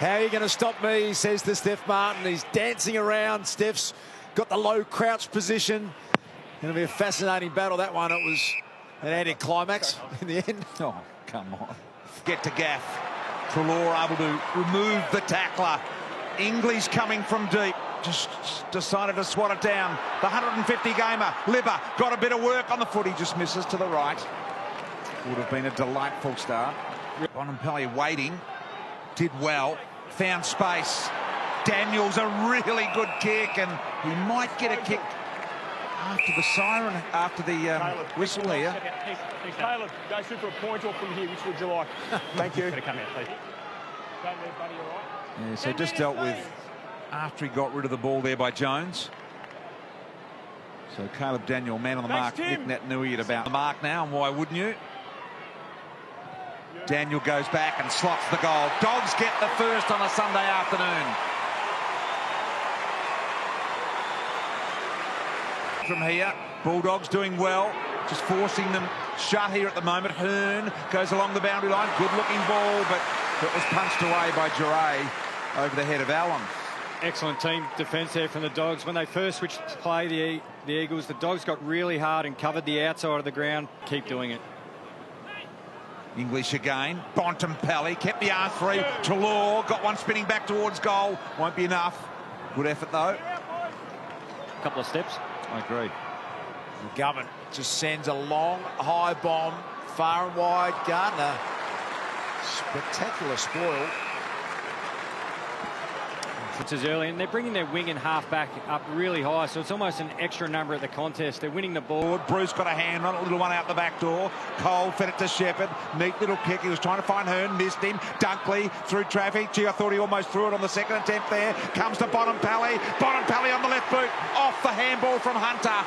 How are you going to stop me, he says to Steph Martin. He's dancing around. Steph's got the low crouch position. Going to be a fascinating battle, that one. It was an anticlimax in the end. Oh, come on. Get to gaff. Treloar able to remove the tackler. English coming from deep. Just decided to swat it down. The 150-gamer. Libba got a bit of work on the foot. He just misses to the right. Would have been a delightful start. Bontempelli waiting. Did well. Found space. Daniel's a really good kick, and he might get a kick after the siren, after the whistle here. Caleb, go shoot for a point off from here. Which would you like? Thank you. Come out, please. Don't leave, buddy, all right? Yeah, so just dealt with after he got rid of the ball there by Jones. So Caleb Daniel, man on the mark. Nick Naitanui at about the mark now, and why wouldn't you? Daniel goes back and slots the goal. Dogs get the first on a Sunday afternoon. From here, Bulldogs doing well, just forcing them shut here at the moment. Hearn goes along the boundary line, good-looking ball, but it was punched away by Giray over the head of Allen. Excellent team defence there from the Dogs. When they first switched to play the Eagles, the Dogs got really hard and covered the outside of the ground. Keep doing it. English again. Bontempelli kept the R3. Treloar got one spinning back towards goal. Won't be enough. Good effort, though. Couple of steps. I agree. McGovern just sends a long, high bomb, far and wide. Gardner, spectacular spoil. It's as early, and they're bringing their wing and half back up really high, so it's almost an extra number at the contest. They're winning the ball. Bruce got a hand on it, a little one out the back door. Cole fed it to Shepherd. Neat little kick. He was trying to find Hearn, missed him. Dunkley through traffic. Gee, I thought he almost threw it on the second attempt there. Comes to Bontempelli. Bontempelli on the left boot. Off the handball from Hunter.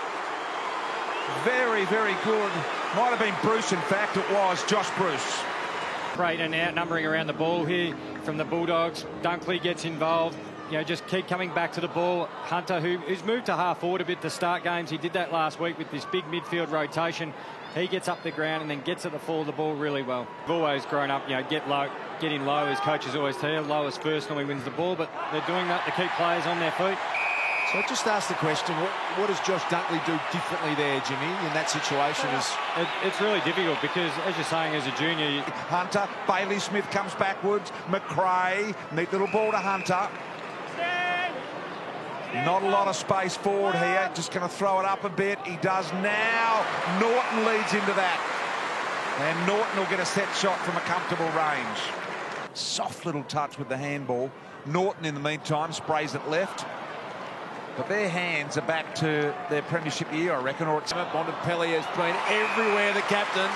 Very, very good. Might have been Bruce, in fact. It was Josh Bruce. Great and outnumbering around the ball here from the Bulldogs. Dunkley gets involved. You know, just keep coming back to the ball. Hunter, who's moved to half forward a bit to start games. He did that last week with this big midfield rotation. He gets up the ground and then gets at the fall of the ball really well. They've always grown up, you know, get in low, as coaches always tell you. Lowest first normally wins the ball, but they're doing that to keep players on their feet. So I just asked the question, what does Josh Dunkley do differently there, Jimmy, in that situation? It's really difficult because, as you're saying, as a junior... Hunter, Bailey Smith comes backwards. McRae, neat little ball to Hunter. Not a lot of space forward here. Just going to throw it up a bit. He does now. Norton leads into that. And Norton will get a set shot from a comfortable range. Soft little touch with the handball. Norton, in the meantime, sprays it left. But their hands are back to their premiership year, I reckon. Or it's Bontempelli has been everywhere, the captain.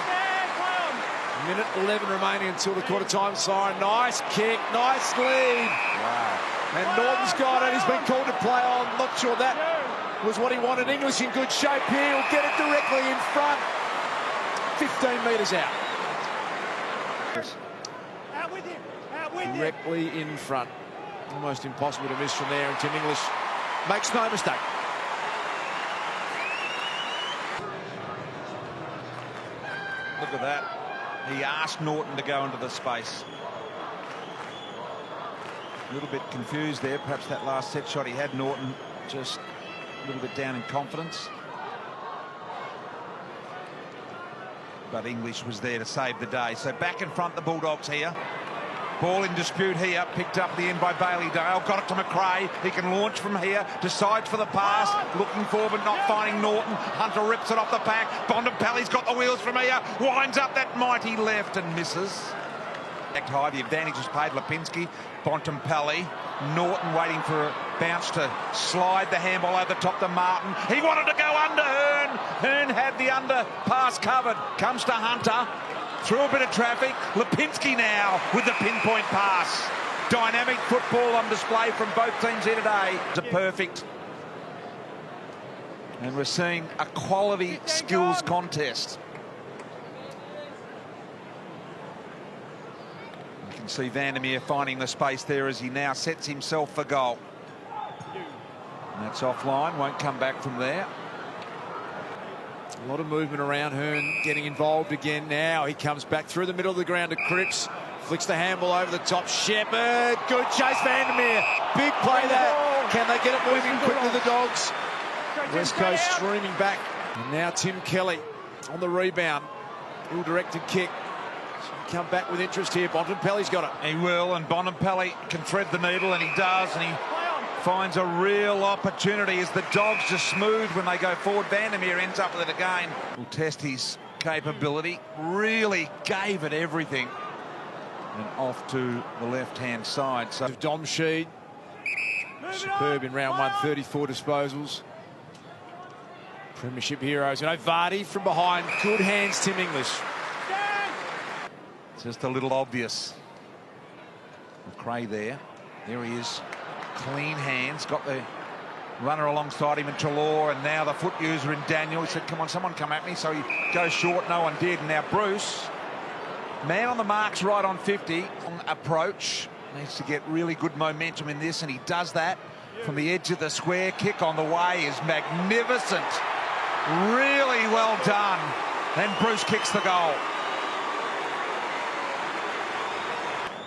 Minute 11 remaining until the quarter-time siren. Nice kick, nice lead. wow. And Norton's got it. He's been called to play on. Not sure that was what he wanted. English in good shape here. He'll get it directly in front. 15 metres out. Out with him. Out with him. Directly in front. Almost impossible to miss from there. And Tim English makes no mistake. Look at that. He asked Norton to go into the space. A little bit confused there. Perhaps that last set shot he had, Norton just a little bit down in confidence. But English was there to save the day. So back in front, the Bulldogs here. Ball in dispute here, picked up the end by Bailey Dale, got it to McRae. He can launch from here, decides for the pass, looking forward but not finding Norton. Hunter rips it off the pack. Bontempelli's got the wheels from here, winds up that mighty left and misses. High, the advantage is paid Lipinski. Bontempelli, Norton waiting for a bounce to slide the handball over the top to Martin. He wanted to go under Hearn. Hearn had the underpass covered. Comes to Hunter. Through a bit of traffic. Lipinski now with the pinpoint pass. Dynamic football on display from both teams here today. It's a perfect. And we're seeing a quality skills contest. You can see Vandermeer finding the space there as he now sets himself for goal. And that's offline, won't come back from there. A lot of movement around. Hearn getting involved again now. He comes back through the middle of the ground to Cripps. Flicks the handball over the top. Shepherd. Good chase. Vandermeer. Big play that. Can they get it moving quickly, the Dogs? West Coast streaming back. And now Tim Kelly on the rebound. Ill-directed kick. Come back with interest here. Bontempelli's got it. He will, and Bontempelli can thread the needle, and he does, and he finds a real opportunity as the Dogs just smooth when they go forward. Vandermeer ends up with it again. Will test his capability. Really gave it everything. And off to the left-hand side. So Dom Sheed. Superb in round one, 34 disposals. Premiership heroes. You know, Vardy from behind. Good hands, Tim English. Just a little obvious. McRae there. There he is. Clean hands. Got the runner alongside him in Trelaw, and now the foot user in Daniel. He said, come on, someone come at me. So he goes short. No one did. And now Bruce, man on the marks right on 50 on approach. Needs to get really good momentum in this, and he does that from the edge of the square. Kick on the way is magnificent. Really well done. And Bruce kicks the goal.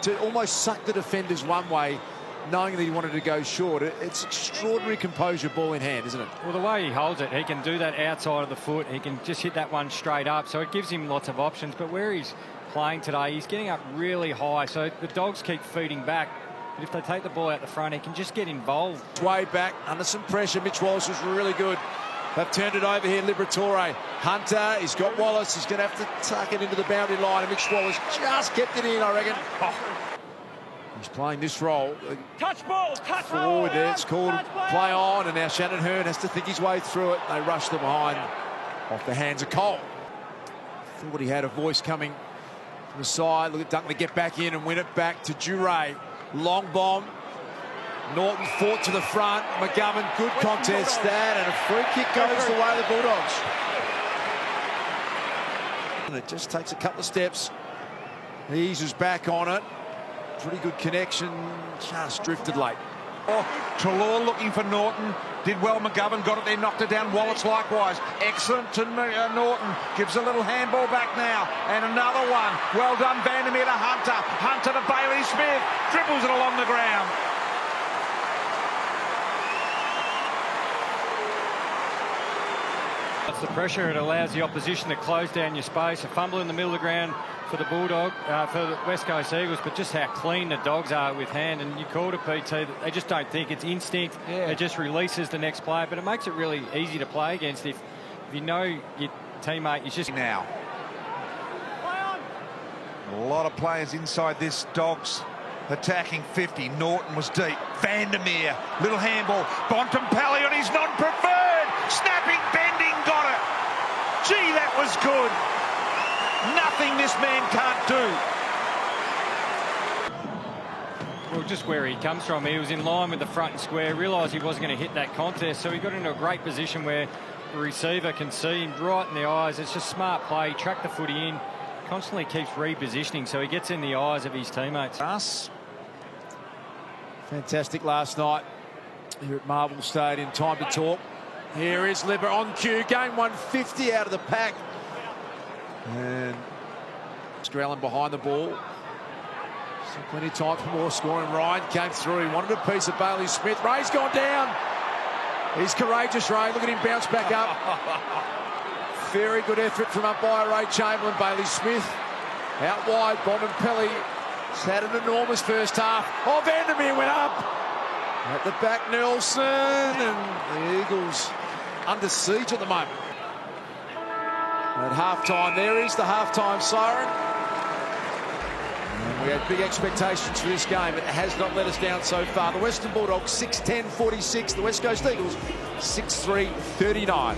To almost suck the defenders one way, knowing that he wanted to go short. It's extraordinary composure, ball in hand, isn't it? Well, the way he holds it, he can do that outside of the foot. He can just hit that one straight up, so it gives him lots of options. But where he's playing today, he's getting up really high, so the Dogs keep feeding back. But if they take the ball out the front, he can just get involved. Way back, under some pressure. Mitch Wallace was really good. They've turned it over here, Liberatore. Hunter, he's got Wallace. He's going to have to tuck it into the boundary line. And Mitch Wallace just kept it in, I reckon. Oh. He's playing this role. Touch ball, touch forward ball. There, it's called play on. And now Shannon Hearn has to think his way through it. They rush the behind off the hands of Cole. Thought he had a voice coming from the side. Look at Dunkley get back in and win it back to Jure. Long bomb. Norton fought to the front. McGovern, good contest that, and a free kick goes the way of the Bulldogs. And it just takes a couple of steps. He eases back on it. Pretty good connection, just drifted late. Oh, Trelaw looking for Norton. Did well, McGovern got it there, knocked it down. Wallace likewise. Excellent to Norton. Gives a little handball back now. And another one. Well done, Vandermeer to Hunter. Hunter to Bailey Smith. Dribbles it along the ground. That's the pressure. It allows the opposition to close down your space. A fumble in the middle of the ground for the for the West Coast Eagles, but just how clean the Dogs are with hand. And you called it, PT, that they just don't think it's instinct. Yeah. It just releases the next player, but it makes it really easy to play against if you know your teammate is just... Now. A lot of players inside this Dogs attacking 50. Norton was deep. Vandermeer, little handball. Bontempelli on his non-preferred. Snapping, bending, got it. Gee, that was good. Nothing this man can't do. Well, just where he comes from, he was in line with the front and square, realised he wasn't going to hit that contest, so he got into a great position where the receiver can see him right in the eyes. It's just smart play, track the footy in, constantly keeps repositioning, so he gets in the eyes of his teammates. Us. Fantastic last night here at Marvel Stadium. Time to talk. Here is Libber on cue. Game 150 out of the pack. And Strelin behind the ball. So plenty of time for more scoring. Ryan came through. He wanted a piece of Bailey Smith. Ray's gone down. He's courageous, Ray. Look at him bounce back up. Very good effort from umpire Ray Chamberlain. Bailey Smith out wide. Bontempelli has had an enormous first half. Oh, Vandermeer went up. At the back, Nelson. And the Eagles under siege at the moment. At half-time, there is the half-time siren. And we had big expectations for this game. It has not let us down so far. The Western Bulldogs 6-10-46. The West Coast Eagles 6-3-39.